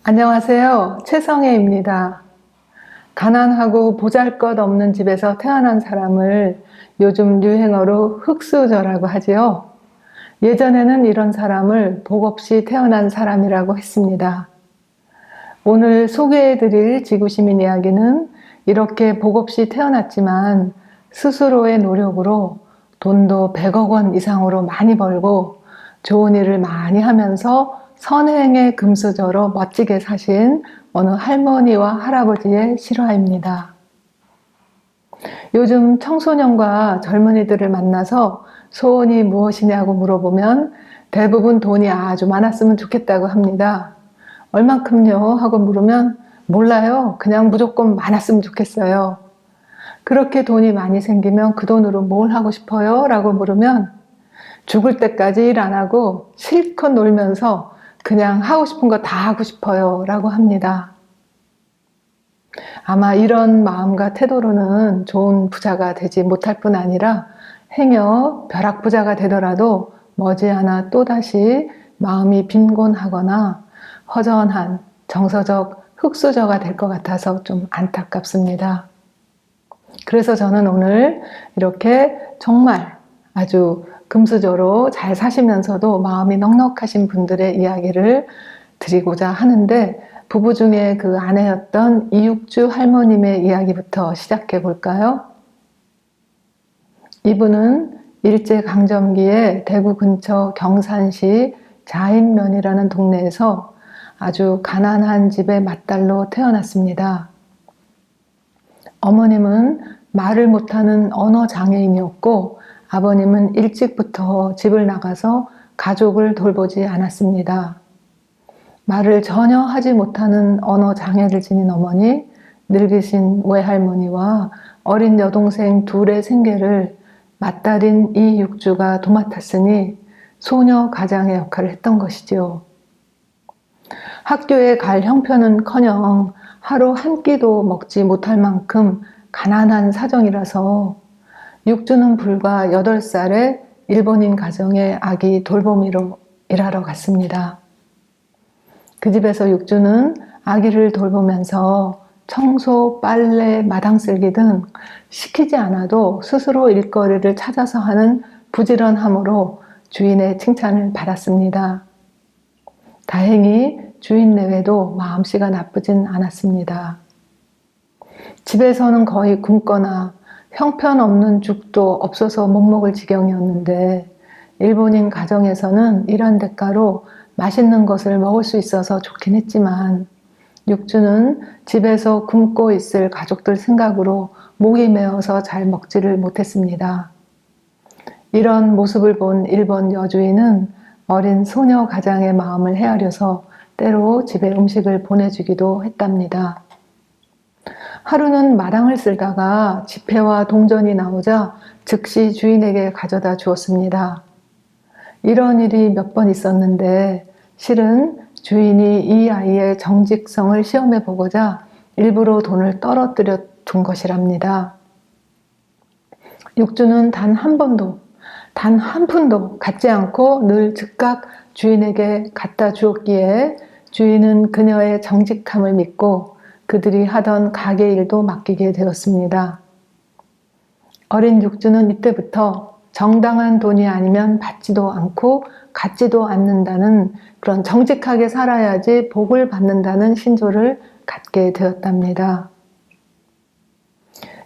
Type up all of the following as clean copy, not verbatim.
안녕하세요. 최성애입니다. 가난하고 보잘것없는 집에서 태어난 사람을 요즘 유행어로 흙수저라고 하지요. 예전에는 이런 사람을 복 없이 태어난 사람이라고 했습니다. 오늘 소개해드릴 지구시민 이야기는 이렇게 복 없이 태어났지만 스스로의 노력으로 돈도 100억 원 이상으로 많이 벌고 좋은 일을 많이 하면서 선행의 금수저로 멋지게 사신 어느 할머니와 할아버지의 실화입니다. 요즘 청소년과 젊은이들을 만나서 소원이 무엇이냐고 물어보면 대부분 돈이 아주 많았으면 좋겠다고 합니다. 얼만큼요? 하고 물으면 몰라요. 그냥 무조건 많았으면 좋겠어요. 그렇게 돈이 많이 생기면 그 돈으로 뭘 하고 싶어요? 라고 물으면 죽을 때까지 일 안 하고 실컷 놀면서 그냥 하고 싶은 거 다 하고 싶어요 라고 합니다. 아마 이런 마음과 태도로는 좋은 부자가 되지 못할 뿐 아니라 행여 벼락부자가 되더라도 머지않아 또다시 마음이 빈곤하거나 허전한 정서적 흙수저가 될 것 같아서 좀 안타깝습니다. 그래서 저는 오늘 이렇게 정말 아주 금수저로 잘 사시면서도 마음이 넉넉하신 분들의 이야기를 드리고자 하는데, 부부 중에 그 아내였던 이육주 할머님의 이야기부터 시작해 볼까요? 이분은 일제강점기에 대구 근처 경산시 자인면이라는 동네에서 아주 가난한 집의 맏딸로 태어났습니다. 어머님은 말을 못하는 언어장애인이었고 아버님은 일찍부터 집을 나가서 가족을 돌보지 않았습니다. 말을 전혀 하지 못하는 언어장애를 지닌 어머니, 늙으신 외할머니와 어린 여동생 둘의 생계를 맏딸인 이육주가 도맡았으니 소녀 가장의 역할을 했던 것이지요. 학교에 갈 형편은커녕 하루 한 끼도 먹지 못할 만큼 가난한 사정이라서 육주는 불과 8살에 일본인 가정의 아기 돌보미로 일하러 갔습니다. 그 집에서 육주는 아기를 돌보면서 청소, 빨래, 마당 쓸기 등 시키지 않아도 스스로 일거리를 찾아서 하는 부지런함으로 주인의 칭찬을 받았습니다. 다행히 주인 내외도 마음씨가 나쁘진 않았습니다. 집에서는 거의 굶거나 형편없는 죽도 없어서 못 먹을 지경이었는데 일본인 가정에서는 이런 대가로 맛있는 것을 먹을 수 있어서 좋긴 했지만 육주는 집에서 굶고 있을 가족들 생각으로 목이 메어서 잘 먹지를 못했습니다. 이런 모습을 본 일본 여주인은 어린 소녀 가장의 마음을 헤아려서 때로 집에 음식을 보내주기도 했답니다. 하루는 마당을 쓸다가 지폐와 동전이 나오자 즉시 주인에게 가져다 주었습니다. 이런 일이 몇 번 있었는데 실은 주인이 이 아이의 정직성을 시험해 보고자 일부러 돈을 떨어뜨려 둔 것이랍니다. 육주는 단 한 번도, 단 한 푼도 갖지 않고 늘 즉각 주인에게 갖다 주었기에 주인은 그녀의 정직함을 믿고 그들이 하던 가게 일도 맡기게 되었습니다. 어린 육주는 이때부터 정당한 돈이 아니면 받지도 않고 갖지도 않는다는 그런 정직하게 살아야지 복을 받는다는 신조를 갖게 되었답니다.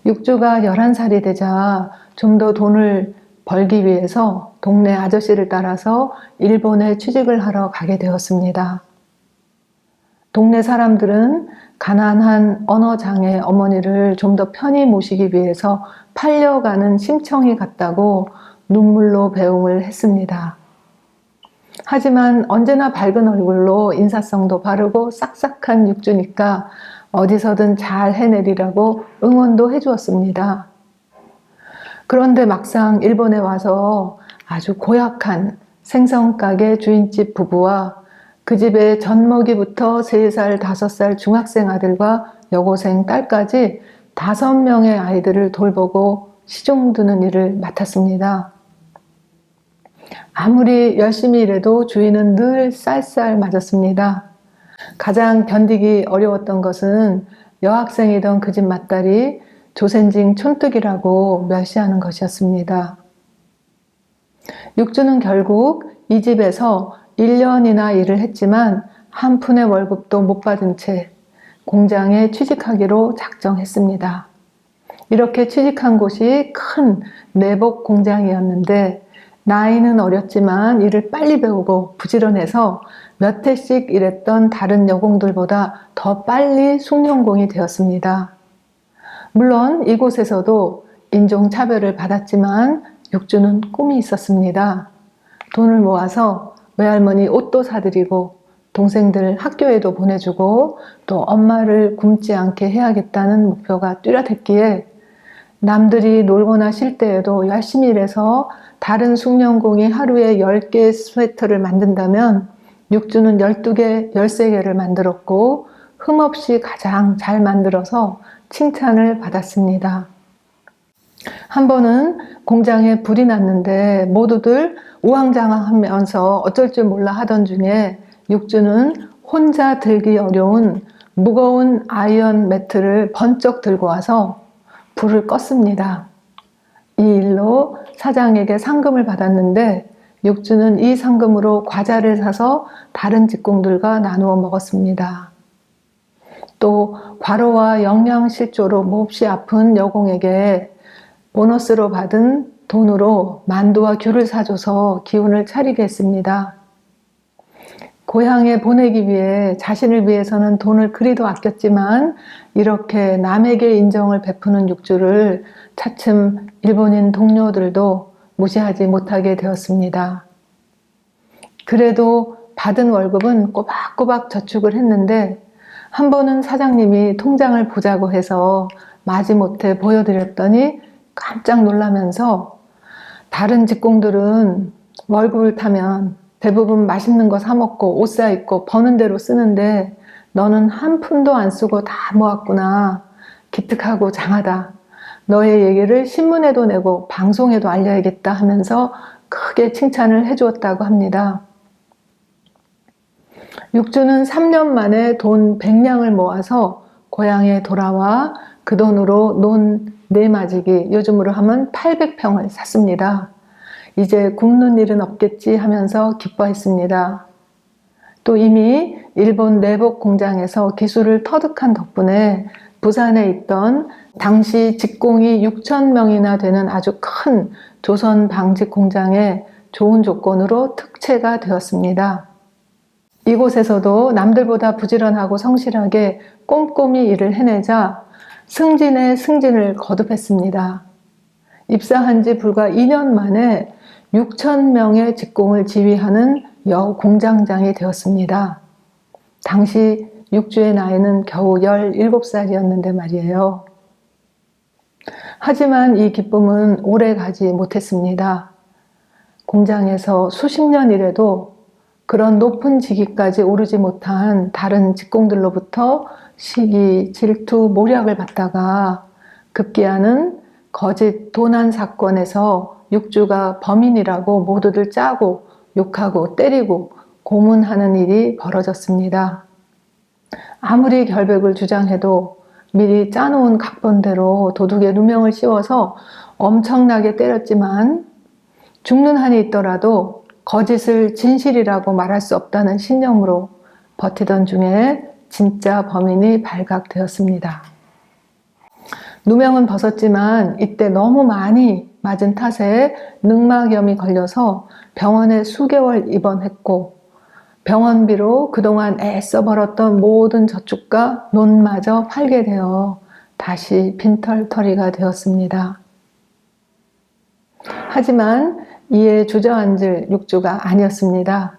육주가 11살이 되자 좀 더 돈을 벌기 위해서 동네 아저씨를 따라서 일본에 취직을 하러 가게 되었습니다. 동네 사람들은 가난한 언어장애 어머니를 좀 더 편히 모시기 위해서 팔려가는 심청이 같다고 눈물로 배웅을 했습니다. 하지만 언제나 밝은 얼굴로 인사성도 바르고 싹싹한 육주니까 어디서든 잘 해내리라고 응원도 해주었습니다. 그런데 막상 일본에 와서 아주 고약한 생선가게 주인집 부부와 그 집에 젖먹이부터 3살, 5살 중학생 아들과 여고생 딸까지 5명의 아이들을 돌보고 시중 드는 일을 맡았습니다. 아무리 열심히 일해도 주인은 늘 쌀쌀 맞았습니다. 가장 견디기 어려웠던 것은 여학생이던 그 집 맏딸이 조센징 촌뜨기라고 멸시하는 것이었습니다. 육주는 결국 이 집에서 1년이나 일을 했지만 한 푼의 월급도 못 받은 채 공장에 취직하기로 작정했습니다. 이렇게 취직한 곳이 큰 내복 공장이었는데 나이는 어렸지만 일을 빨리 배우고 부지런해서 몇 해씩 일했던 다른 여공들보다 더 빨리 숙련공이 되었습니다. 물론 이곳에서도 인종차별을 받았지만 육주는 꿈이 있었습니다. 돈을 모아서 외할머니 옷도 사드리고 동생들 학교에도 보내주고 또 엄마를 굶지 않게 해야겠다는 목표가 뚜렷했기에 남들이 놀거나 쉴 때에도 열심히 일해서 다른 숙련공이 하루에 10개의 스웨터를 만든다면 육주는 12개, 13개를 만들었고 흠없이 가장 잘 만들어서 칭찬을 받았습니다. 한 번은 공장에 불이 났는데 모두들 우왕좌왕하면서 어쩔 줄 몰라 하던 중에 육주는 혼자 들기 어려운 무거운 아이언 매트를 번쩍 들고 와서 불을 껐습니다. 이 일로 사장에게 상금을 받았는데 육주는 이 상금으로 과자를 사서 다른 직공들과 나누어 먹었습니다. 또 과로와 영양실조로 몹시 아픈 여공에게 보너스로 받은 돈으로 만두와 귤을 사줘서 기운을 차리게 했습니다. 고향에 보내기 위해 자신을 위해서는 돈을 그리도 아꼈지만 이렇게 남에게 인정을 베푸는 육주를 차츰 일본인 동료들도 무시하지 못하게 되었습니다. 그래도 받은 월급은 꼬박꼬박 저축을 했는데 한 번은 사장님이 통장을 보자고 해서 마지못해 보여드렸더니 깜짝 놀라면서 다른 직공들은 월급을 타면 대부분 맛있는 거 사 먹고 옷 사 입고 버는 대로 쓰는데 너는 한 푼도 안 쓰고 다 모았구나. 기특하고 장하다. 너의 얘기를 신문에도 내고 방송에도 알려야겠다 하면서 크게 칭찬을 해주었다고 합니다. 육주는 3년 만에 돈 100냥을 모아서 고향에 돌아와 그 돈으로 논 네마지기, 요즘으로 하면 800평을 샀습니다. 이제 굶는 일은 없겠지 하면서 기뻐했습니다. 또 이미 일본 내복 공장에서 기술을 터득한 덕분에 부산에 있던 당시 직공이 6,000명이나 되는 아주 큰 조선 방직 공장에 좋은 조건으로 특채가 되었습니다. 이곳에서도 남들보다 부지런하고 성실하게 꼼꼼히 일을 해내자 승진에 승진을 거듭했습니다. 입사한 지 불과 2년 만에 6,000명의 직공을 지휘하는 여공장장이 되었습니다. 당시 육주의 나이는 겨우 17살이었는데 말이에요. 하지만 이 기쁨은 오래 가지 못했습니다. 공장에서 수십 년 일해도 그런 높은 직위까지 오르지 못한 다른 직공들로부터 시기, 질투, 모략을 받다가 급기야는 거짓 도난 사건에서 육주가 범인이라고 모두들 짜고 욕하고 때리고 고문하는 일이 벌어졌습니다. 아무리 결백을 주장해도 미리 짜놓은 각본대로 도둑에 누명을 씌워서 엄청나게 때렸지만 죽는 한이 있더라도 거짓을 진실이라고 말할 수 없다는 신념으로 버티던 중에 진짜 범인이 발각되었습니다. 누명은 벗었지만 이때 너무 많이 맞은 탓에 늑막염이 걸려서 병원에 수개월 입원했고 병원비로 그동안 애써 벌었던 모든 저축과 논마저 팔게 되어 다시 빈털터리가 되었습니다. 하지만 이에 주저앉을 육주가 아니었습니다.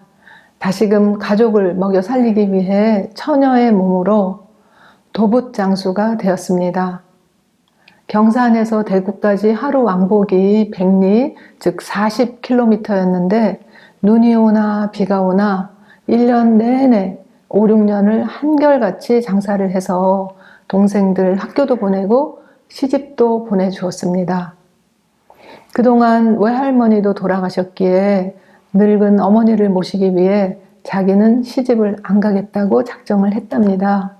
다시금 가족을 먹여 살리기 위해 처녀의 몸으로 도붓장수가 되었습니다. 경산에서 대구까지 하루 왕복이 100리, 즉 40km였는데 눈이 오나 비가 오나 1년 내내 5, 6년을 한결같이 장사를 해서 동생들 학교도 보내고 시집도 보내주었습니다. 그동안 외할머니도 돌아가셨기에 늙은 어머니를 모시기 위해 자기는 시집을 안 가겠다고 작정을 했답니다.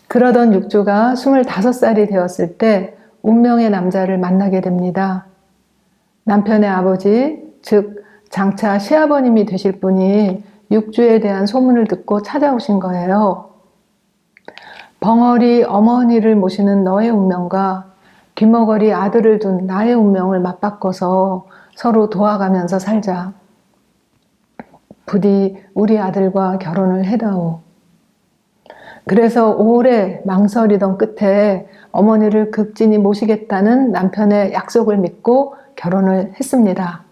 그러던 육주가 25살이 되었을 때 운명의 남자를 만나게 됩니다. 남편의 아버지, 즉 장차 시아버님이 되실 분이 육주에 대한 소문을 듣고 찾아오신 거예요. 벙어리 어머니를 모시는 너의 운명과 귀머거리 아들을 둔 나의 운명을 맞바꿔서 서로 도와가면서 살자. 부디 우리 아들과 결혼을 해다오. 그래서 오래 망설이던 끝에 어머니를 극진히 모시겠다는 남편의 약속을 믿고 결혼을 했습니다.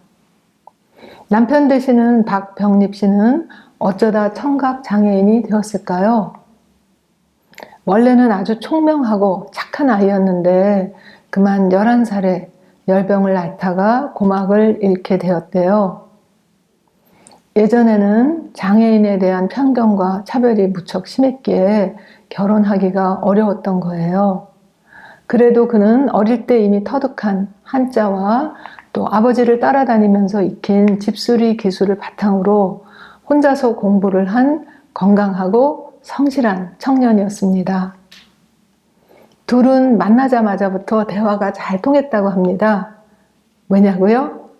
남편 되시는 박병립 씨는 어쩌다 청각 장애인이 되었을까요? 원래는 아주 총명하고 착한 아이였는데 그만 11살에 열병을 앓다가 고막을 잃게 되었대요. 예전에는 장애인에 대한 편견과 차별이 무척 심했기에 결혼하기가 어려웠던 거예요. 그래도 그는 어릴 때 이미 터득한 한자와 또 아버지를 따라다니면서 익힌 집수리 기술을 바탕으로 혼자서 공부를 한 건강하고 성실한 청년이었습니다. 둘은 만나자마자부터 대화가 잘 통했다고 합니다. 왜냐고요?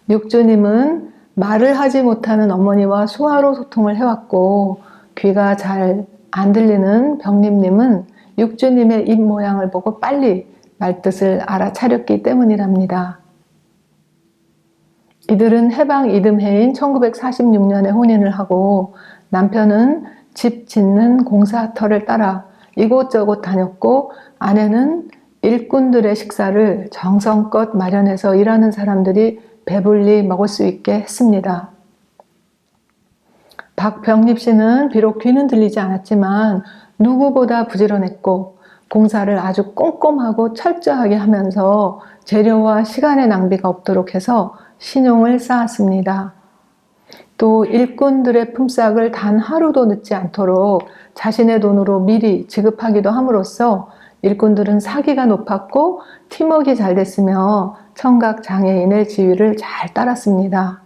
육주님은 말을 하지 못하는 어머니와 수화로 소통을 해왔고 귀가 잘 안 들리는 병립님은 육주님의 입 모양을 보고 빨리 말뜻을 알아차렸기 때문이랍니다. 이들은 해방 이듬해인 1946년에 혼인을 하고 남편은 집 짓는 공사터를 따라 이곳저곳 다녔고 아내는 일꾼들의 식사를 정성껏 마련해서 일하는 사람들이 배불리 먹을 수 있게 했습니다. 박병립 씨는 비록 귀는 들리지 않았지만 누구보다 부지런했고 공사를 아주 꼼꼼하고 철저하게 하면서 재료와 시간의 낭비가 없도록 해서 신용을 쌓았습니다. 또 일꾼들의 품삯을 단 하루도 늦지 않도록 자신의 돈으로 미리 지급하기도 함으로써 일꾼들은 사기가 높았고 팀워크가 잘 됐으며 청각 장애인의 지위를 잘 따랐습니다.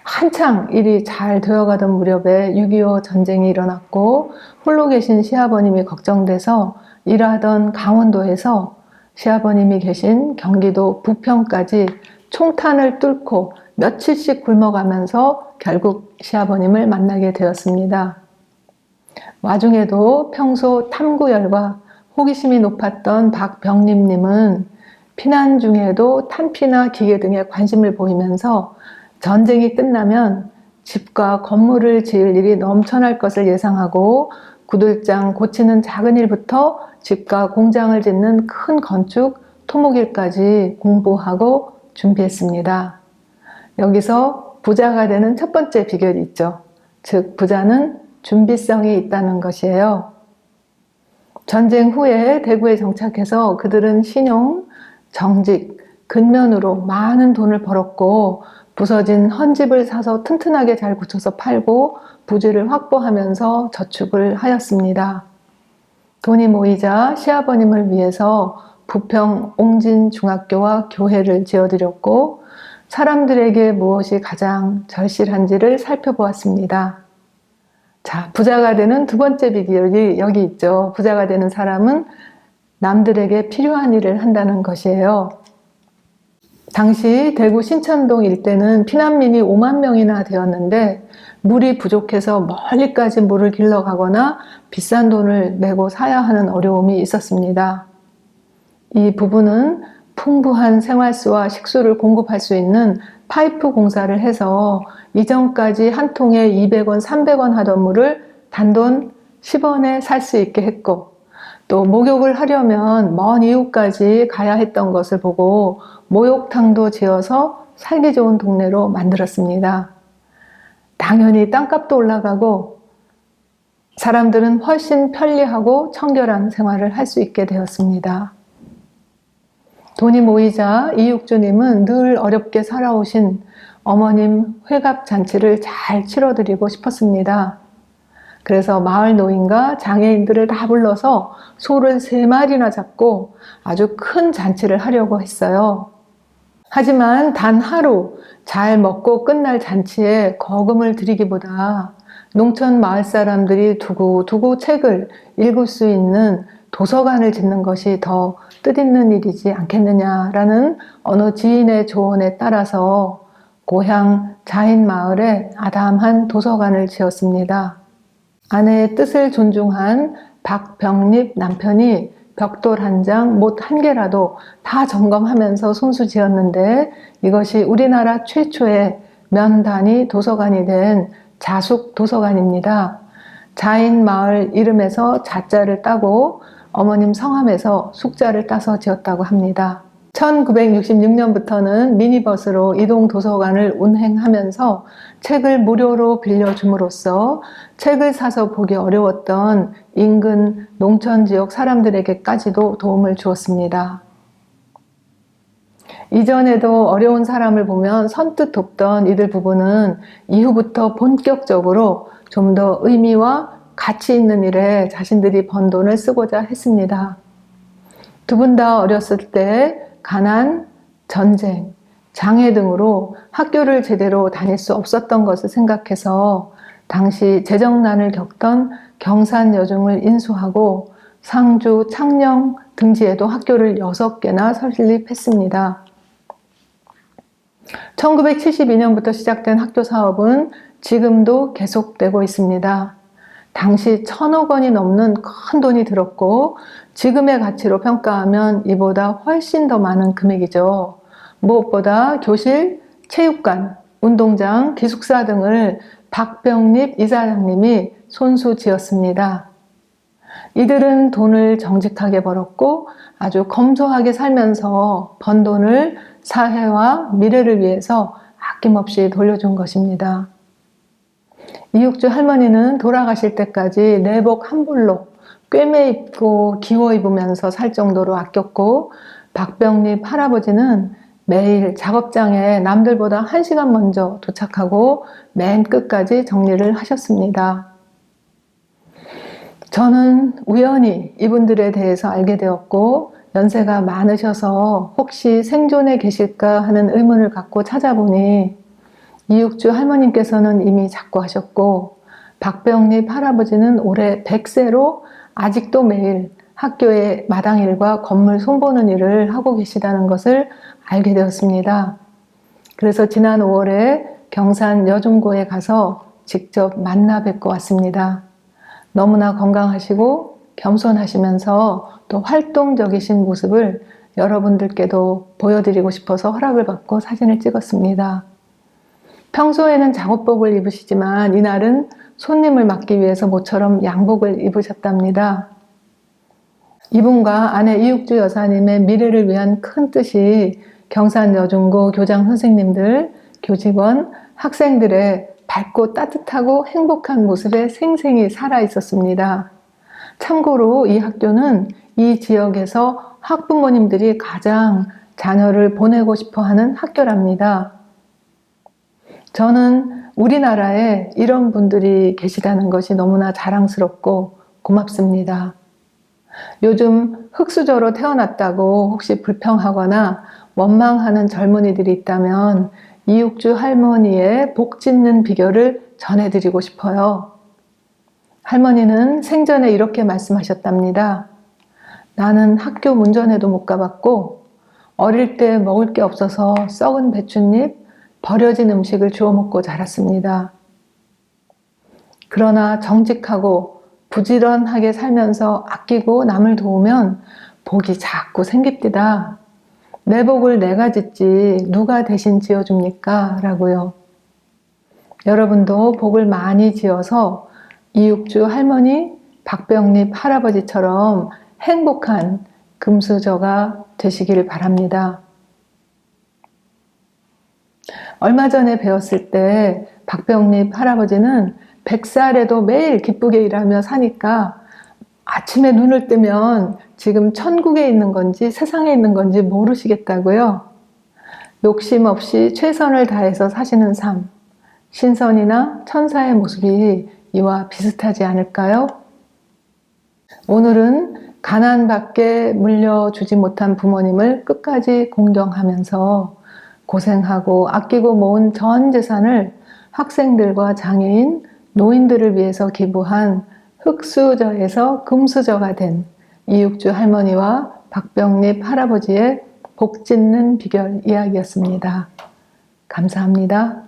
한창 일이 잘 되어가던 무렵에 6.25 전쟁이 일어났고 홀로 계신 시아버님이 걱정돼서 일하던 강원도에서 시아버님이 계신 경기도 부평까지 총탄을 뚫고 며칠씩 굶어가면서 결국 시아버님을 만나게 되었습니다. 와중에도 평소 탐구열과 호기심이 높았던 박병립님은 피난 중에도 탄피나 기계 등에 관심을 보이면서 전쟁이 끝나면 집과 건물을 지을 일이 넘쳐날 것을 예상하고 구들장 고치는 작은 일부터 집과 공장을 짓는 큰 건축, 토목일까지 공부하고 준비했습니다. 여기서 부자가 되는 첫 번째 비결이 있죠. 즉 부자는 준비성이 있다는 것이에요. 전쟁 후에 대구에 정착해서 그들은 신용, 정직, 근면으로 많은 돈을 벌었고 부서진 헌집을 사서 튼튼하게 잘 고쳐서 팔고 부지를 확보하면서 저축을 하였습니다. 돈이 모이자 시아버님을 위해서 부평 옹진중학교와 교회를 지어드렸고 사람들에게 무엇이 가장 절실한지를 살펴보았습니다. 자, 부자가 되는 두 번째 비결이 여기 있죠. 부자가 되는 사람은 남들에게 필요한 일을 한다는 것이에요. 당시 대구 신천동 일대는 피난민이 5만 명이나 되었는데 물이 부족해서 멀리까지 물을 길러 가거나 비싼 돈을 내고 사야 하는 어려움이 있었습니다. 이 부부는 풍부한 생활수와 식수를 공급할 수 있는 파이프 공사를 해서 이전까지 한 통에 200원, 300원 하던 물을 단돈 10원에 살 수 있게 했고 또 목욕을 하려면 먼 이웃까지 가야 했던 것을 보고 목욕탕도 지어서 살기 좋은 동네로 만들었습니다. 당연히 땅값도 올라가고 사람들은 훨씬 편리하고 청결한 생활을 할 수 있게 되었습니다. 돈이 모이자 이육주님은 늘 어렵게 살아오신 어머님 회갑잔치를 잘 치러드리고 싶었습니다. 그래서 마을 노인과 장애인들을 다 불러서 소를 3마리나 잡고 아주 큰 잔치를 하려고 했어요. 하지만 단 하루 잘 먹고 끝날 잔치에 거금을 드리기보다 농촌 마을 사람들이 두고두고 책을 읽을 수 있는 도서관을 짓는 것이 더 뜻있는 일이지 않겠느냐라는 어느 지인의 조언에 따라서 고향 자인 마을에 아담한 도서관을 지었습니다. 아내의 뜻을 존중한 박병립 남편이 벽돌 한 장, 못 한 개라도 다 점검하면서 손수 지었는데 이것이 우리나라 최초의 면 단위 도서관이 된 자숙 도서관입니다. 자인 마을 이름에서 자자를 따고 어머님 성함에서 숙자를 따서 지었다고 합니다. 1966년부터는 미니버스로 이동 도서관을 운행하면서 책을 무료로 빌려줌으로써 책을 사서 보기 어려웠던 인근 농촌 지역 사람들에게까지도 도움을 주었습니다. 이전에도 어려운 사람을 보면 선뜻 돕던 이들 부부는 이후부터 본격적으로 좀 더 의미와 가치 있는 일에 자신들이 번 돈을 쓰고자 했습니다. 두 분 다 어렸을 때 가난, 전쟁, 장애 등으로 학교를 제대로 다닐 수 없었던 것을 생각해서 당시 재정난을 겪던 경산여중을 인수하고 상주, 창녕 등지에도 학교를 6개나 설립했습니다. 1972년부터 시작된 학교 사업은 지금도 계속되고 있습니다. 당시 1,000억 원이 넘는 큰 돈이 들었고 지금의 가치로 평가하면 이보다 훨씬 더 많은 금액이죠. 무엇보다 교실, 체육관, 운동장, 기숙사 등을 박병립 이사장님이 손수 지었습니다. 이들은 돈을 정직하게 벌었고 아주 검소하게 살면서 번 돈을 사회와 미래를 위해서 아낌없이 돌려준 것입니다. 이육주 할머니는 돌아가실 때까지 내복 한 벌로 꿰매 입고 기워 입으면서 살 정도로 아꼈고 박병립 할아버지는 매일 작업장에 남들보다 1시간 먼저 도착하고 맨 끝까지 정리를 하셨습니다. 저는 우연히 이분들에 대해서 알게 되었고 연세가 많으셔서 혹시 생존에 계실까 하는 의문을 갖고 찾아보니 이육주 할머님께서는 이미 작고하셨고 박병립 할아버지는 올해 100세로 아직도 매일 학교의 마당일과 건물 손보는 일을 하고 계시다는 것을 알게 되었습니다. 그래서 지난 5월에 경산 여중고에 가서 직접 만나 뵙고 왔습니다. 너무나 건강하시고 겸손하시면서 또 활동적이신 모습을 여러분들께도 보여드리고 싶어서 허락을 받고 사진을 찍었습니다. 평소에는 작업복을 입으시지만 이날은 손님을 맞기 위해서 모처럼 양복을 입으셨답니다. 이분과 아내 이육주 여사님의 미래를 위한 큰 뜻이 경산여중고 교장 선생님들, 교직원, 학생들의 밝고 따뜻하고 행복한 모습에 생생히 살아 있었습니다. 참고로 이 학교는 이 지역에서 학부모님들이 가장 자녀를 보내고 싶어 하는 학교랍니다. 저는 우리나라에 이런 분들이 계시다는 것이 너무나 자랑스럽고 고맙습니다. 요즘 흙수저로 태어났다고 혹시 불평하거나 원망하는 젊은이들이 있다면 이육주 할머니의 복 짓는 비결을 전해드리고 싶어요. 할머니는 생전에 이렇게 말씀하셨답니다. 나는 학교 문전에도 못 가봤고 어릴 때 먹을 게 없어서 썩은 배춧잎, 버려진 음식을 주워 먹고 자랐습니다. 그러나 정직하고 부지런하게 살면서 아끼고 남을 도우면 복이 자꾸 생깁디다. 내 복을 내가 짓지 누가 대신 지어줍니까? 라고요. 여러분도 복을 많이 지어서 이육주 할머니, 박병립 할아버지처럼 행복한 금수저가 되시기를 바랍니다. 얼마 전에 배웠을 때 박병립 할아버지는 100살에도 매일 기쁘게 일하며 사니까 아침에 눈을 뜨면 지금 천국에 있는 건지 세상에 있는 건지 모르시겠다고요. 욕심 없이 최선을 다해서 사시는 삶, 신선이나 천사의 모습이 이와 비슷하지 않을까요? 오늘은 가난밖에 물려주지 못한 부모님을 끝까지 공경하면서 고생하고 아끼고 모은 전 재산을 학생들과 장애인, 노인들을 위해서 기부한 흙수저에서 금수저가 된 이육주 할머니와 박병립 할아버지의 복 짓는 비결 이야기였습니다. 감사합니다.